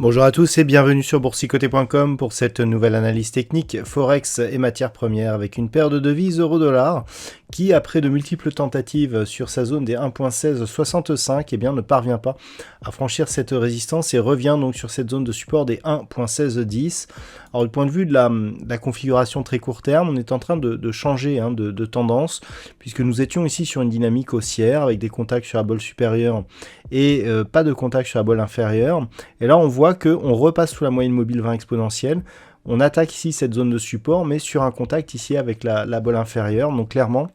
Bonjour à tous et bienvenue sur boursicoté.com pour cette nouvelle analyse technique Forex et matières premières avec une paire de devises euro-dollar qui, après de multiples tentatives sur sa zone des 1.1665, eh bien, ne parvient pas à franchir cette résistance et revient donc sur cette zone de support des 1.1610. Alors du point de vue de la configuration très court terme, on est en train de changer de tendance puisque nous étions ici sur une dynamique haussière avec des contacts sur la bolle supérieure et pas de contact sur la bolle inférieure. Et là on voit qu'on repasse sous la moyenne mobile 20 exponentielle. On attaque ici cette zone de support mais sur un contact ici avec la bolle inférieure. Donc clairement,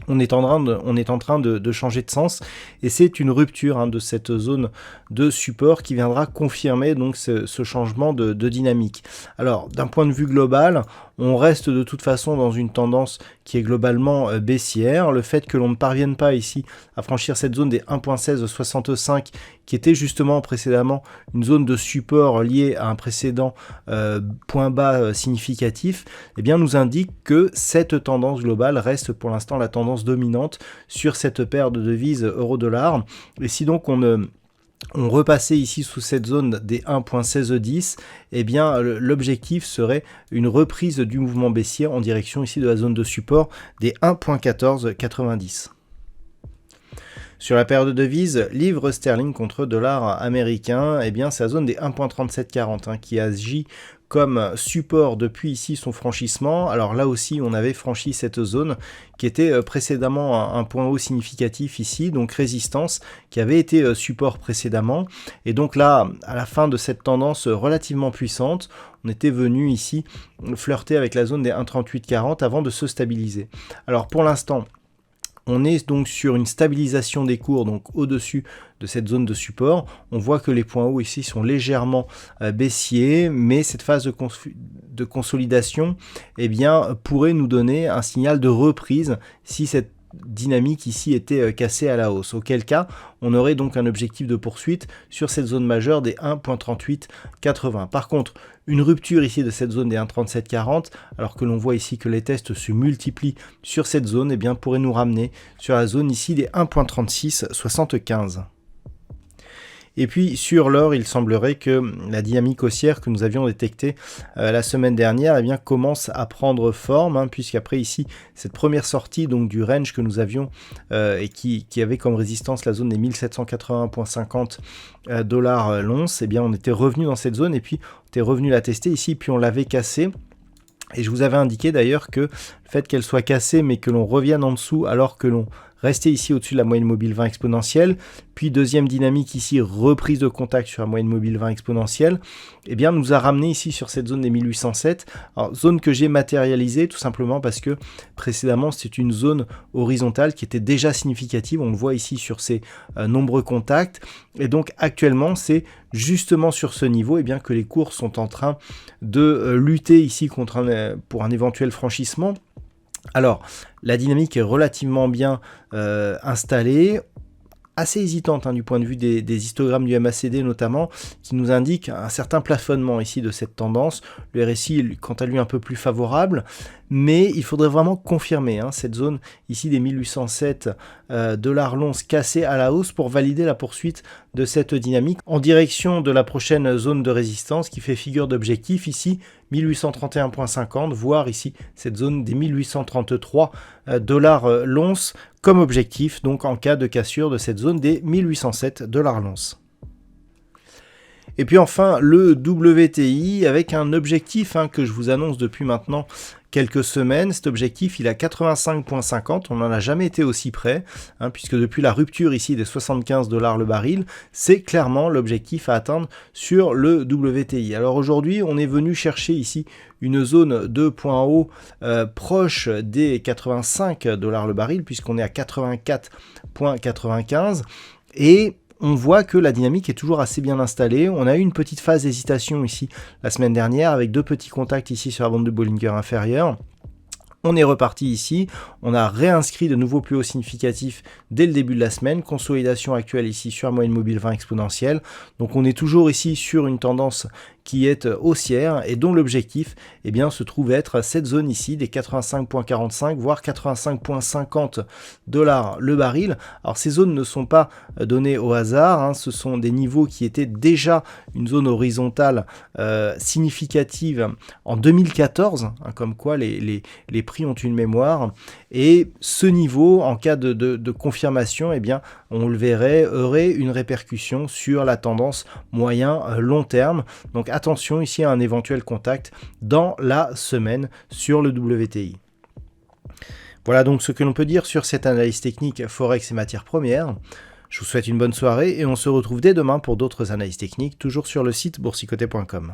on est en train de changer de sens et c'est une rupture de cette zone de support qui viendra confirmer donc ce changement de dynamique. Alors d'un point de vue global, on reste de toute façon dans une tendance qui est globalement baissière. Le fait que l'on ne parvienne pas ici à franchir cette zone des 1.1665 qui était justement précédemment une zone de support liée à un précédent point bas significatif, eh bien nous indique que cette tendance globale reste pour l'instant la tendance dominante sur cette paire de devises euro-dollar. Et si donc on repassait ici sous cette zone des 1.1610, eh bien l'objectif serait une reprise du mouvement baissier en direction ici de la zone de support des 1.1490. Sur la paire de devises, livre sterling contre dollar américain, eh bien c'est la zone des 1.3740 qui agit comme support depuis ici son franchissement. Alors là aussi on avait franchi cette zone qui était précédemment un point haut significatif ici, donc résistance qui avait été support précédemment. Et donc là, à la fin de cette tendance relativement puissante, on était venu ici flirter avec la zone des 1.3840 avant de se stabiliser. Alors pour l'instant, on est donc sur une stabilisation des cours, donc au-dessus de cette zone de support. On voit que les points hauts ici sont légèrement baissiers, mais cette phase de consolidation eh bien, pourrait nous donner un signal de reprise si cette dynamique ici était cassée à la hausse, auquel cas on aurait donc un objectif de poursuite sur cette zone majeure des 1.3880. Par contre, une rupture ici de cette zone des 1.3740, alors que l'on voit ici que les tests se multiplient sur cette zone, eh bien pourrait nous ramener sur la zone ici des 1.3675. Et puis sur l'or, il semblerait que la dynamique haussière que nous avions détectée la semaine dernière eh bien, commence à prendre forme, puisqu'après ici, cette première sortie donc, du range que nous avions et qui avait comme résistance la zone des 1781,50 $ l'once, eh bien, on était revenu dans cette zone et puis on était revenu la tester ici, puis on l'avait cassée. Et je vous avais indiqué d'ailleurs que le fait qu'elle soit cassée mais que l'on revienne en dessous alors que l'on restait ici au-dessus de la moyenne mobile 20 exponentielle, puis deuxième dynamique ici, reprise de contact sur la moyenne mobile 20 exponentielle, eh bien nous a ramené ici sur cette zone des 1807, alors zone que j'ai matérialisée tout simplement parce que précédemment c'est une zone horizontale qui était déjà significative, on le voit ici sur ces nombreux contacts, et donc actuellement c'est justement sur ce niveau eh bien, que les cours sont en train de lutter ici pour un éventuel franchissement. Alors, la dynamique est relativement bien installée, assez hésitante du point de vue des histogrammes du MACD notamment, qui nous indiquent un certain plafonnement ici de cette tendance. Le RSI, quant à lui, un peu plus favorable, mais il faudrait vraiment confirmer cette zone ici des 1807 $ l'once cassée à la hausse pour valider la poursuite de cette dynamique en direction de la prochaine zone de résistance qui fait figure d'objectif ici 1831,50, voire ici cette zone des 1833 $ l'once comme objectif, donc en cas de cassure de cette zone des 1807 $ l'once. Et puis enfin le WTI avec un objectif que je vous annonce depuis maintenant quelques semaines. Cet objectif il est à 85,50, on n'en a jamais été aussi près, puisque depuis la rupture ici des 75 $ le baril, c'est clairement l'objectif à atteindre sur le WTI. Alors aujourd'hui on est venu chercher ici une zone de point haut proche des 85 $ le baril, puisqu'on est à 84,95 et on voit que la dynamique est toujours assez bien installée. On a eu une petite phase d'hésitation ici la semaine dernière avec deux petits contacts ici sur la bande de Bollinger inférieure. On est reparti ici, on a réinscrit de nouveaux plus hauts significatifs dès le début de la semaine, consolidation actuelle ici sur la moyenne mobile 20 exponentielle, donc on est toujours ici sur une tendance qui est haussière et dont l'objectif se trouve être cette zone ici des 85,45 voire 85,50 $ le baril. Alors ces zones ne sont pas données au hasard, ce sont des niveaux qui étaient déjà une zone horizontale significative en 2014, comme quoi les prix ont une mémoire, et ce niveau, en cas de confirmation, on le verrait, aurait une répercussion sur la tendance moyen-long terme. Donc attention ici à un éventuel contact dans la semaine sur le WTI. Voilà donc ce que l'on peut dire sur cette analyse technique Forex et matières premières. Je vous souhaite une bonne soirée et on se retrouve dès demain pour d'autres analyses techniques, toujours sur le site boursicoté.com.